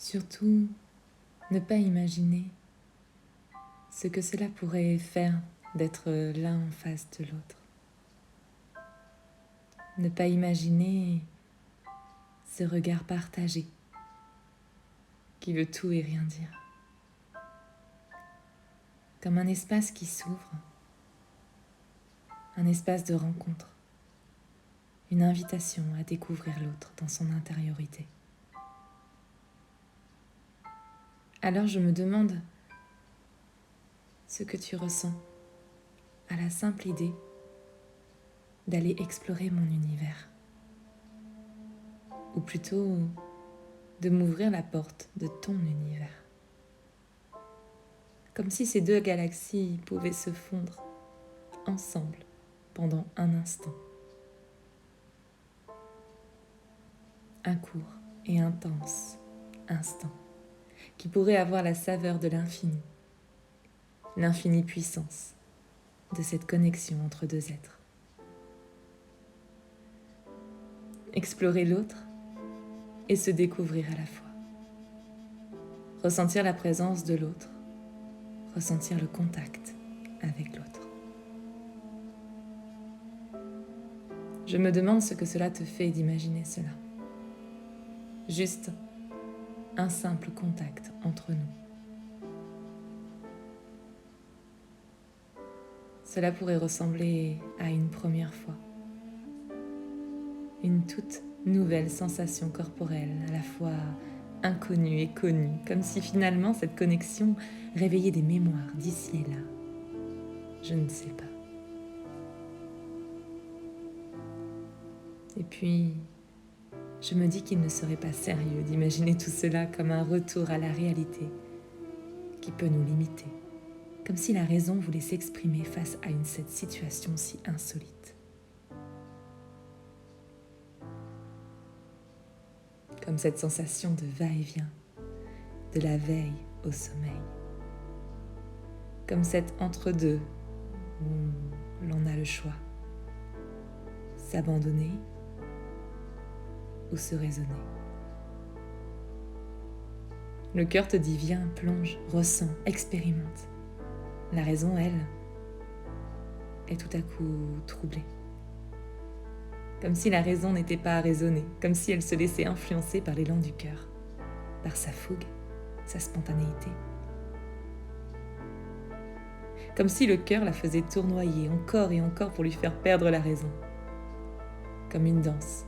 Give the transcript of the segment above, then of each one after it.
Surtout, ne pas imaginer ce que cela pourrait faire d'être l'un en face de l'autre. Ne pas imaginer ce regard partagé qui veut tout et rien dire. Comme un espace qui s'ouvre, un espace de rencontre, une invitation à découvrir l'autre dans son intériorité. Alors je me demande ce que tu ressens à la simple idée d'aller explorer mon univers. Ou plutôt de m'ouvrir la porte de ton univers. Comme si ces deux galaxies pouvaient se fondre ensemble pendant un instant. Un court et intense instant qui pourrait avoir la saveur de l'infinie puissance de cette connexion entre deux êtres. Explorer l'autre et se découvrir à la fois. Ressentir la présence de l'autre, ressentir le contact avec l'autre. Je me demande ce que cela te fait d'imaginer cela. Juste un simple contact entre nous. Cela pourrait ressembler à une première fois. Une toute nouvelle sensation corporelle, à la fois inconnue et connue, comme si finalement cette connexion réveillait des mémoires d'ici et là. Je ne sais pas. Et puis, je me dis qu'il ne serait pas sérieux d'imaginer tout cela comme un retour à la réalité qui peut nous limiter, comme si la raison voulait s'exprimer face à cette situation si insolite. Comme cette sensation de va-et-vient, de la veille au sommeil. Comme cet entre-deux où l'on a le choix, s'abandonner ou se raisonner. Le cœur te dit viens, plonge, ressens, expérimente. La raison, elle, est tout à coup troublée. Comme si la raison n'était pas à raisonner, comme si elle se laissait influencer par l'élan du cœur, par sa fougue, sa spontanéité. Comme si le cœur la faisait tournoyer encore et encore pour lui faire perdre la raison. Comme une danse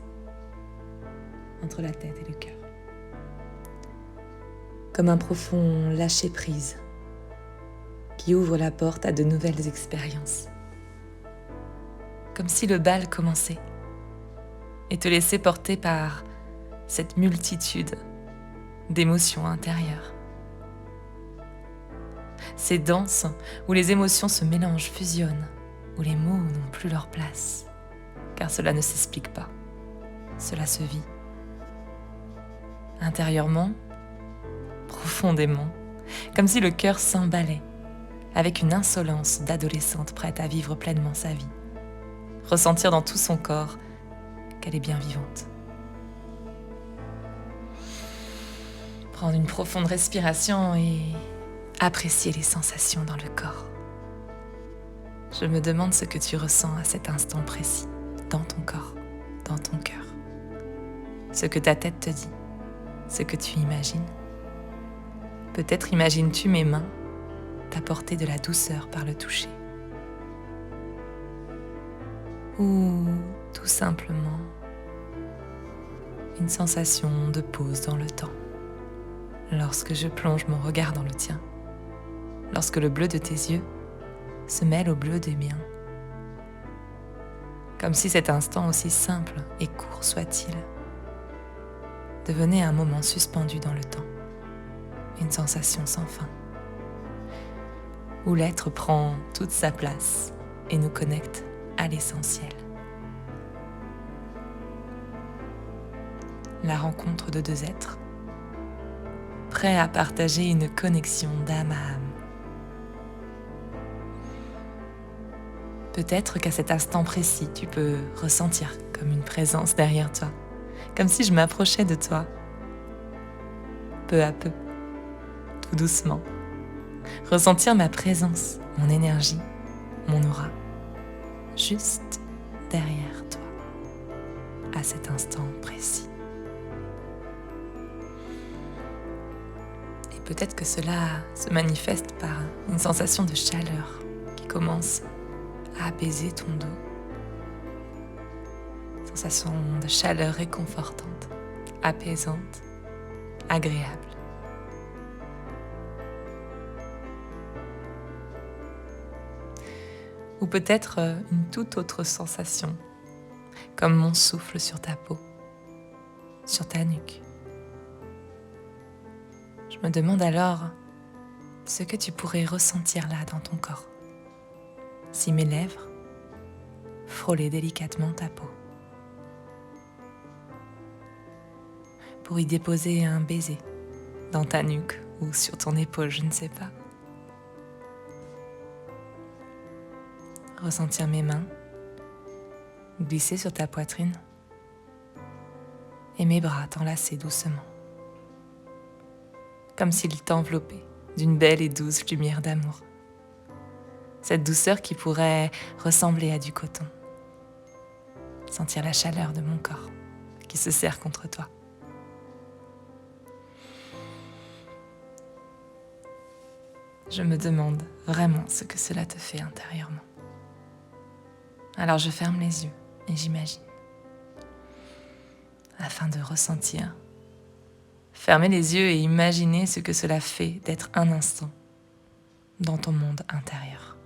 entre la tête et le cœur. Comme un profond lâcher-prise qui ouvre la porte à de nouvelles expériences. Comme si le bal commençait et te laissait porter par cette multitude d'émotions intérieures. Ces danses où les émotions se mélangent, fusionnent, où les mots n'ont plus leur place, car cela ne s'explique pas, cela se vit. Intérieurement, profondément, comme si le cœur s'emballait avec une insolence d'adolescente prête à vivre pleinement sa vie, ressentir dans tout son corps qu'elle est bien vivante. Prendre une profonde respiration et apprécier les sensations dans le corps. Je me demande ce que tu ressens à cet instant précis, dans ton corps, dans ton cœur. Ce que ta tête te dit, ce que tu imagines. Peut-être imagines-tu mes mains t'apporter de la douceur par le toucher. Ou tout simplement une sensation de pause dans le temps. Lorsque je plonge mon regard dans le tien, lorsque le bleu de tes yeux se mêle au bleu des miens. Comme si cet instant, aussi simple et court soit-il, devenait un moment suspendu dans le temps, une sensation sans fin, où l'être prend toute sa place et nous connecte à l'essentiel. La rencontre de deux êtres, prêts à partager une connexion d'âme à âme. Peut-être qu'à cet instant précis, tu peux ressentir comme une présence derrière toi, comme si je m'approchais de toi. peu à peu, tout doucement, ressentir ma présence, mon énergie, mon aura, juste derrière toi, à cet instant précis. Et peut-être que cela se manifeste par une sensation de chaleur qui commence à apaiser ton dos. Sensation de chaleur réconfortante, apaisante, agréable. Ou peut-être une toute autre sensation, comme mon souffle sur ta peau, sur ta nuque. Je me demande alors ce que tu pourrais ressentir là dans ton corps, si mes lèvres frôlaient délicatement ta peau, pour y déposer un baiser dans ta nuque ou sur ton épaule, je ne sais pas. Ressentir mes mains glisser sur ta poitrine et mes bras t'enlacer doucement, comme s'ils t'enveloppaient d'une belle et douce lumière d'amour. Cette douceur qui pourrait ressembler à du coton. Sentir la chaleur de mon corps qui se serre contre toi. Je me demande vraiment ce que cela te fait intérieurement. Alors je ferme les yeux et j'imagine, afin de ressentir. Fermez les yeux et imaginez ce que cela fait d'être un instant dans ton monde intérieur.